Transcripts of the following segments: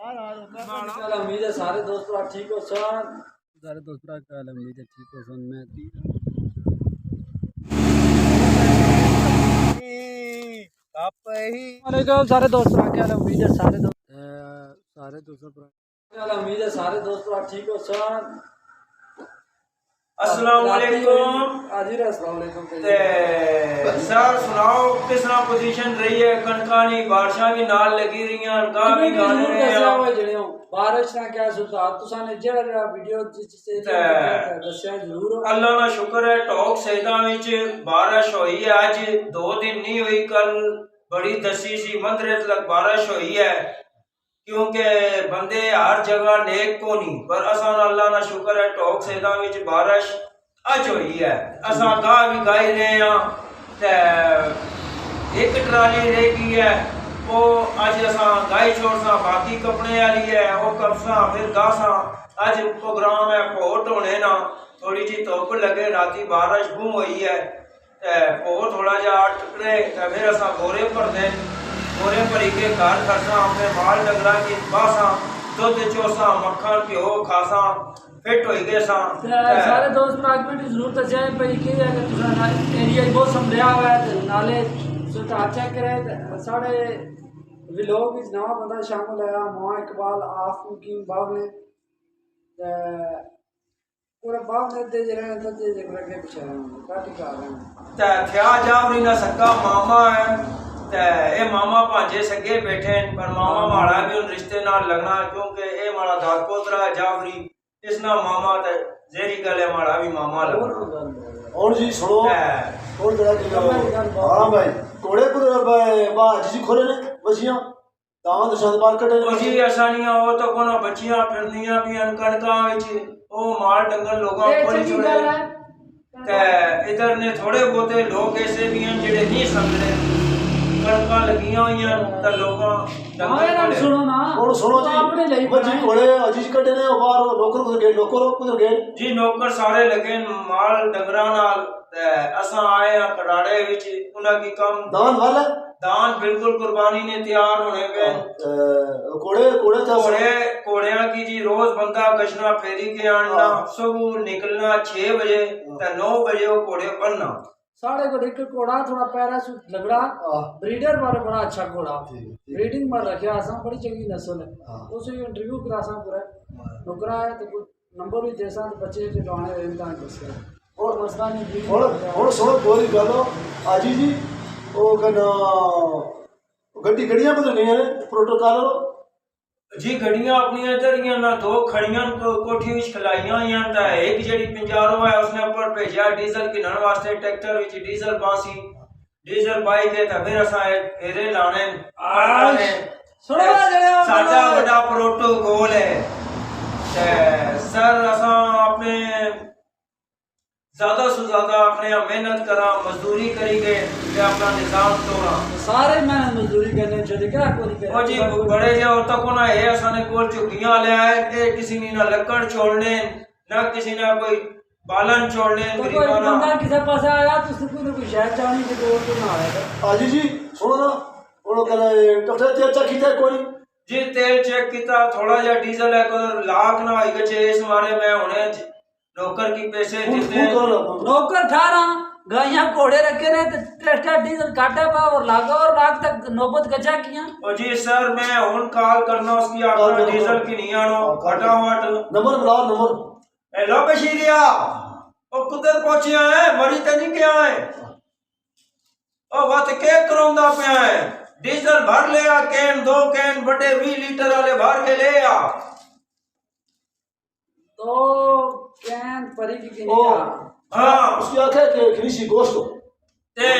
उम्मीद है सारे दोस्त भरा ठीक हो सन। सारे दोस्त भरा कल उम्मीद है ठीक हो सन। मैं वालेकुम सारे दोस्त भरा क्या उम्मीद है सारे दोस्त भरा उम्मीद है सारे दोस्त भरा ठीक हो सन। अस्सलाम वालेकुम। हाजी अस्सलाम वालेकुम। सर सुनाओ किस तरह पोजीशन रही है? कनकानी बारिशां भी नाल लगी रही हैं, गां भी गाने रहे हैं। बारिश ना क्या सुधार तुसाने जेड़ा वीडियो जिससे दस्या जरूर। अल्लाह का शुक्र है टॉक सैदा विच बारिश हुई है। आज 2 दिन नहीं हुई, कल बड़ी दसी सी मंदरे तक बारिश हुई है, क्योंकि बंदे हर जगह नेक को नहीं, पर असा अल्लाह ना शुक्र है टॉक सैदा विच बारिश अज हुई है। असा गाह भी गाई रहे हैं, एक ट्राली रह गई है वो अज असा गाई छोड़सा, बाकी कपड़े वाली है वो कपसा फिर गासा। अज प्रोग्राम है भोट होने ना, थोड़ी जी धुप लगे, राती बारिश गुम हुई है, भोट थोड़ा जा टुकड़े फिर असा बोरे भर दें, बोरे भरी के घर खसा, अपने माल डंगरा की बासा, दुध चोसा, मक्खन घ्यो खासा, फिट हो गए सारे दोस्त कमेंट जरूर दस्या भाई कि अगर तुसा एरिया बहुत संभलिया हुआ है नाले सुधार चेक करे। साढ़े व्लॉग विच नवा बंदा शामिल होया मोहा इकबाल आफ मुकीम बाब ने पूरा बाब ने दे जरे तो दे जरे के पीछे काटी कर रहे हैं ते थया जावरी ना सक्का मामा है ते ए मामा भांजे सगे बैठे, पर मामा माड़ा भी उन रिश्ते नाल लगना, क्योंकि ए माड़ा दाद पोतरा है जावरी, इसना मामा ते जेरी गल है माड़ा भी मामा लगना। और जी सुनो और जरा कि हां भाई कोड़े पर बाजी जी खोले ने बचियां दांत दशंद बार कटे ओ जी आसानियां हो तो कोना बच्चियां फिरनियां भी अन कणका विच ओ माल डंगर लोगां कोल छोड़े ते इधर ने थोड़े बहुते लोग ऐसे भी हैं जेड़े नहीं समझदे, कणका लगियां होइयां ते लोगां डंगर सुनो ना और सुनो जी बच्ची कोड़े अजीज कटे ने बाहर नौकर कुधर गए जी नौकर सारे लगे माल डंगरा नाल ते असा आए हैं कड़ाड़े विच उना की कम दान वाला दान बिल्कुल कुर्बानी ने तैयार होने पे कोड़िया की जी रोज बंदा गशना फेरी के आना, सुबह निकलना 6 बजे ते 9 बजे वो कोड़े बनना। साढ़े को एक कोड़ा थोड़ा पैरा सु लगड़ा ब्रीडर वाला बड़ा अच्छा कोड़ा ब्रीडिंग में रखा असा, बड़ी चंगी नस्ल है, उसे इंटरव्यू करासा पूरा नौकरा है तो नंबर भी देसा तो बच्चे के गाने रहता है बस और मसला नहीं और सुनो गोरी गलो आजी जी ओ कना गड्डियां बदल गई ने प्रोटोकॉल जी गड्डियां अपनी इधर ना 2 खड़ियां कोठी विच खलाइयां होइयां ता एक जेडी पिंजारो है उसने ऊपर भेजा डीजल किनन वास्ते, ट्रैक्टर विच डीजल पासी डीजल पाई के ते फिर असा फेरे लाने सुनो जड़े साडा बड़ा प्रोटोकॉल है ते सर असा अपने ज्यादा से ज्यादा अपने मेहनत करा, मजदूरी करी गए ते अपना निजाम तोड़ा, सारे मेहनत मजदूरी करने चाहिए क्या कोई करे ओ जी बड़े जो तो कोना है असाने कोल झुगियां ले आए ए किसी ने ना लकड़ छोड़ने ना किसी ना कोई बालन छोड़ने तो कोई बंदा किसी पास आया तो उसको कोई शहर जाने की जरूरत तो ना आएगा। आजी जी सुनो ना वो करे कटे तेल चेक कीता कोई जी तेल चेक कीता, थोड़ा जा डीजल है को लाख ना होई गए इस मारे में हुने नौकर की पैसे जितने नौकर 18 गायियां घोड़े रखे ने ट्रैक्टर डीजल काटा पा और लागा और लाख तक नौबत गजा किया। ओ जी सर मैं हुन कॉल करना उसकी आपका डीजल की नहीं आनो फटाफट नंबर बुलाओ नंबर। हेलो बशीरिया ओ कुदर पहुंचिया है मरी ते नहीं गया है ओ वत के करोंदा पिया है, डीजल भर ले आ कैन 2 कैन बड़े 20 लीटर वाले भर के ले आ तो कैन परी की किनिया हां उसकी आंखें के कृषि गोश्त ते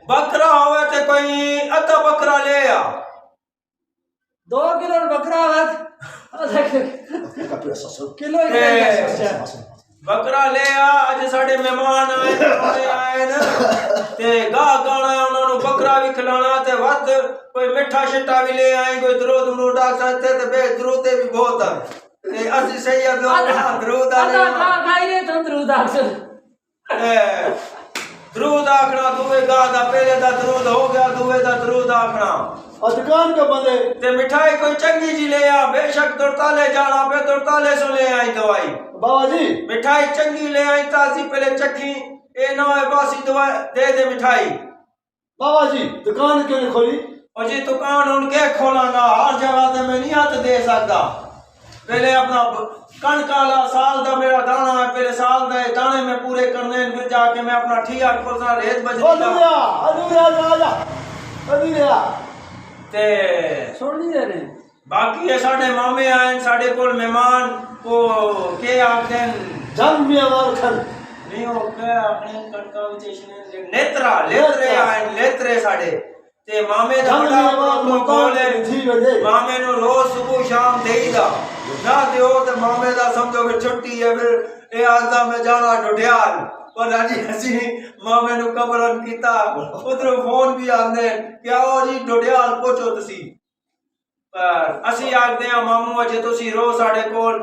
बकरा होवे ते कोई अद्धा बकरा ले आ 2 किलो बकरा होवे किलो बकरा ले आ। अज साडे मेहमान आए ना ते गाह गाना उन्हां नु बकरा भी खिलाना ते वध कोई मिठा शिट्टा भी ले आई, कोई दरूद नूर डाक्टर ते बे दरूद भी बहुत है ते असि सही है दरूद खाई रे तो दरूद अक्सर दरूद आखना दुए गाह दा पहले दा दरूद हो गया दुए दा दरूद आखना दुकान के बंदे ते मिठाई कोई चंगी जी ले आ, बेशक दुर्ताले जाना पे दुर्ताले से ले आई दवाई। बाबा जी मिठाई चंगी ले आई ताजी पहले चखी, ए ना है बासी दवाई दे मिठाई। बाबा जी दुकान क्यों नहीं खोली? और जी दुकान उनके खोलांगा, हर जगह से मैं नहीं हाथ दे सकता। पहले अपना कणक वाला साल दा मेरा दाना है, पहले साल दे दाने में पूरे करने हैं, फिर जाके मैं अपना ठिया खोलना रेत बजरी अधूरा ते छोड़ नहीं दे रहे। बाकी ये साडे मामे आए साडे कोल मेहमान को के आखदे जन्म में हमारा खन नहीं हो के अपने कणका विचेशने नेत्रा लेत्रे आए लेत्रे साडे ते मामे दा बड़ा प्रोटोकॉल है। मामे नु रोज सुबह शाम देईदा ना दियो ते मामे दा समझो कि छुट्टी है, फिर ए आजदा मैं जाना डोडियाल और राजी हसी मामे नु कबरन कीता उधर फोन भी आंदे कि आओ जी डोडियाल पहुंचो तुसी। पर असी आखदे आ मामू अजे तुसी रोज साडे कोल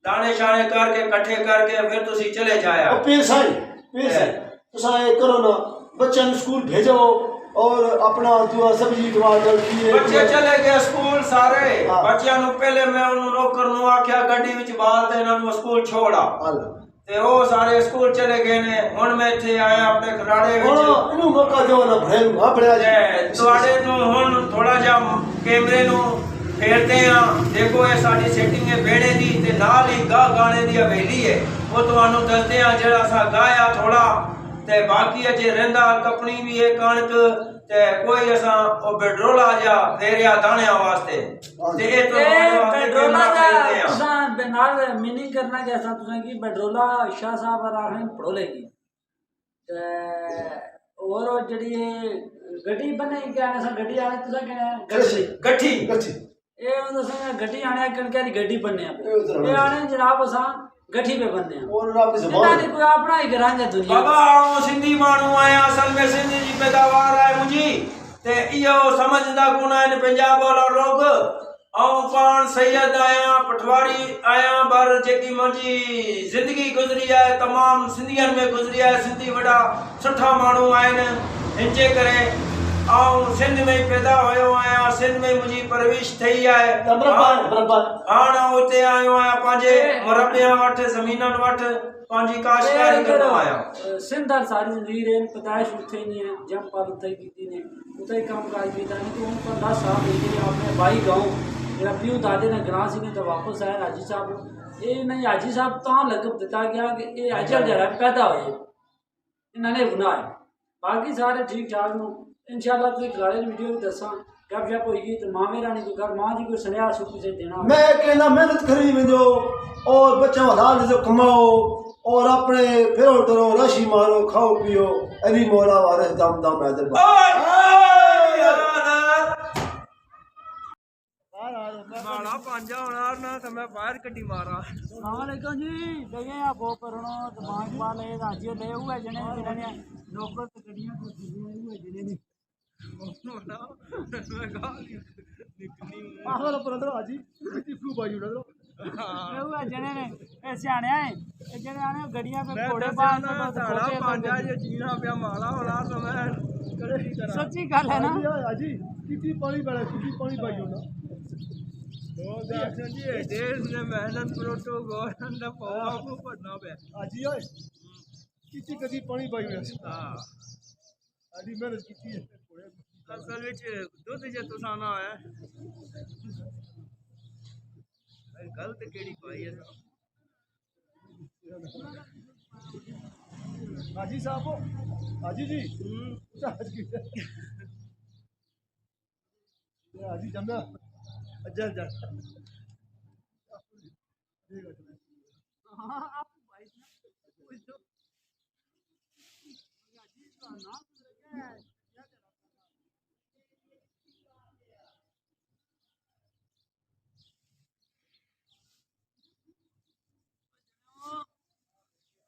दाने शाने करके इकट्ठे करके फिर तुसी चले जाया। पैसा तुसा ये करो ना, बच्चे ने स्कूल भेजो और अपना दुआ सब्जी टमाटर किए बच्चे चले गए स्कूल सारे। बच्चियां नु पहले मैं उन्होंने नौकर नु आख्या गड्डी विच बाल ते इन्हां नु स्कूल छोड़ा ते वो सारे स्कूल चले गए ने। हुन मैं इथे आया अपने खराड़े विच इनु मौका दो ना भैन अपने तुहाडे नु हुन थोड़ा जा कैमरे नु फेरते हैं। देखो ये साडी सेटिंग है बेड़े दी ते नाल ही गाने दी हवेली है, वो तुहानू दसदे हैं जेड़ा सा गाया थोड़ा ते बाकी अजे रहिंदा कपनी भी है कणक ते कोई असा ओ बेड्रोला जा फेरिया दाणियां वास्ते ते ए तो बेड्रोला दा तुसा बेनाल मीनिंग करना कि असा तुसा की बेड्रोला शाह साहब राखने पड़ोले की ते और जेडी गड्डी बने क्या असा गड्डी आने तुसा के गठी ए तुसा गड्डी आने कणके दी गड्डी बनने ए आने जनाब असा गठी पे बनने और रब की जुबान इन्हां कोई अपना ही घरां दुनिया। बाबा आओ सिंधी मानू आया, असल में सिंधी जी पैदावार है मुझी ते इयो समझदा कोना इन पंजाब वाला लोग। आओ पान सैयद आया पटवारी आया बर जेकी मुझी जिंदगी गुजरी है तमाम सिंधियन में गुजरी है। सिंधी वड़ा सुठा मानू आए इंजे करे आओ सिंध में पैदा होयो आया, सिंध में मुझी परवरिश थई है। हां उते आयो आया पांजे मरबिया वठ जमीनन वठ पांजी काशकारी करनो आया। सिंध हर सारी जिंदगी रे पैदाइश उथे नहीं है, जब पाल उथे कीती ने उथे काम काज कीता नहीं तो उन 10 साल लेके अपने भाई गांव मेरा पियो दादे ने ग्रां से ने तो वापस आया हाजी साहब। ये नहीं हाजी साहब ता लकब दिता गया कि ये अजल जरा पैदा होए इन्होंने गुनाह है। बाकी सारे ठीक ठाक नो इंशाल्लाह तुझे खिलाड़े वीडियो भी दसा गप शप होगी तो मामे रानी को घर मां जी को सुनिया सुखी से देना। मैं कहना मेहनत करी वजो और बच्चा हलाल जो कमाओ और अपने फिरो टरो रशी मारो खाओ पियो अली मौला वारिस दम दम हैदर माड़ा पांजा होना ना तो मैं बाहर कड्डी मारा। अस्सलाम वालेकुम जी दगे आप वो करनो दिमाग वाले राजी ले हुए जने जिन्हें नौकर तो गड्डियां को हुए जने मैं गाल निकली आहो पर हाजी टिफू भाई उड़ा हुए जने ने ए सियाने आए ए जने आने गड्डियां पे घोड़े बांध तो साड़ा पांजा ये जीना पे माला होना तो मैं सच्ची गल है ना हाजी कितनी पानी बड़ा कितनी पानी भाई होना जी देश ने मेहनत प्रोटो गवर्नमेंट दा पावा को पढ़ना पे हाजी ओए कितनी कदी पानी भाई होना हां आदि मेहनत कितनी है असल विच दूध जे तुसाना है गलत केड़ी पाई है हाजी साहब हाजी जी हाजी जमना अज्जल जा हां आप भाई कुछ तो हाजी का नाम क्या है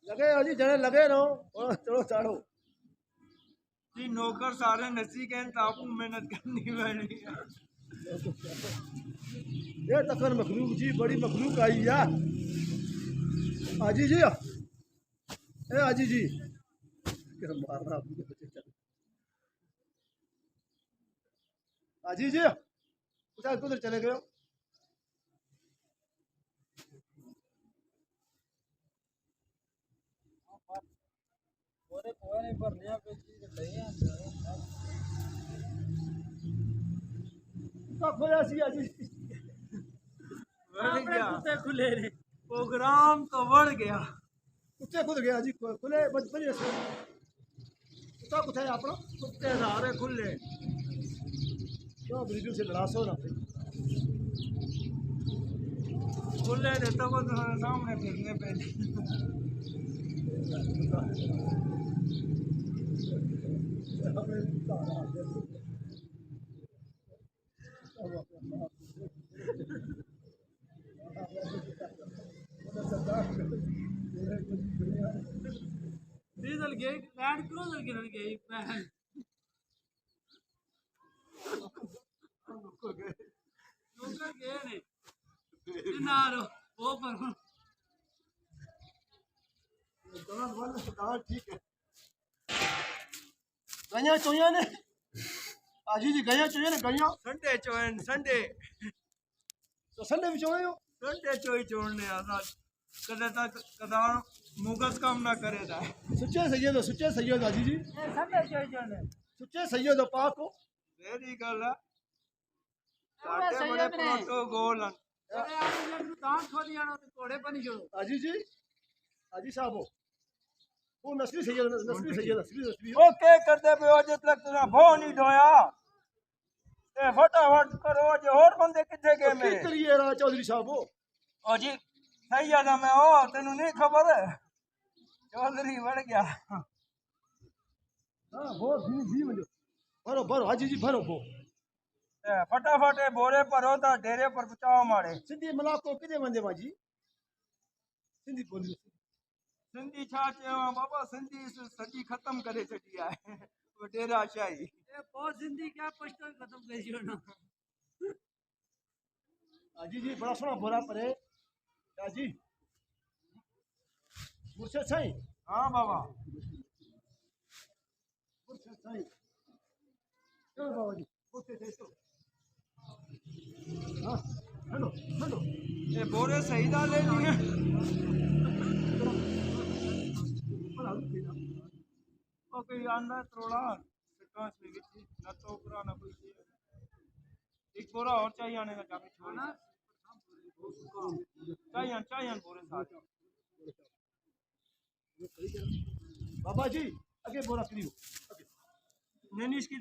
लगे हाजी जने लगे रहो चलो चाड़ो जी नौकर सारे नसी के तापू मेहनत करनी पैनी ये तकर मखलूक जी बड़ी मखलूक आई यार हाजी जी ए हाजी जी मारना अजी जी उधर चले गए हो? बोरे कोई नहीं भरने पे चीज ले खोया सी अजी अपने कुत्ते खुले ने प्रोग्राम तो बढ़ गया कुत्ते खुद गया जी खुले बड़ी रस्ते कुत्ता कुत्ता है अपना कुत्ते सारे खुले क्यों ब्रिजू से लड़ा सो ना खुले थे तो वो सामने फिरने पे डीजल गई लैंड क्रूजर की गई पहन लोग गए ने नारो वो पर ठीक है गया चोया ने आजी जी गया चोया ने गया संडे चोन संडे तो संडे भी चोए हो संडे चोई छोड़ने आजा कदे तक कदा मुगस काम ना करे दा सुच्चे सैयद आजी जी संडे चोई छोड़ने सुच्चे सैयद पाक हो वेरी गल है साडे बड़े प्रोटो गोल अरे आप लोग दांत खोली आनो तो कोड़े पर नहीं छोड़ो आजी साहब हो वो नस्ली सैयद ओके करते पे हो जब तक तुना भो नहीं ढोया ते फटाफट करो जे और बंदे किथे गए की मेरे करिए रा चौधरी साहब हो ओ जी सही है ना मैं ओ तेनू नहीं खबर चौधरी बढ़ गया हां वो जी मुझे भरो आजी जी भरो भो फटाफट ए बोरे पर हो ता डेरे पर पहुंचाओ मारे सिंधी मलाको किदे वंदे माजी सिंधी बोली सिंधी छा चयो बाबा सिंधी सजी खत्म करे छडी आहे वो डेरा शाही ए बहुत सिंधी क्या पछतो खत्म कर दियो ना आजी जी बड़ा सोना बोरा परे आजी मुर्शद साईं हां बाबा मुर्शद साईं चलो बाबा जी ओके तो हां हेलो ये बोरे सही दा ले लिए ओके अंदर थोड़ा कांच में गिट्टी ना तो पुराना कोई एक बोरा और चाहिए आने का जाके छोड़ना चाहिए बोरे साथ बाबा जी आगे बोरा फ्री हो नहीं इसकी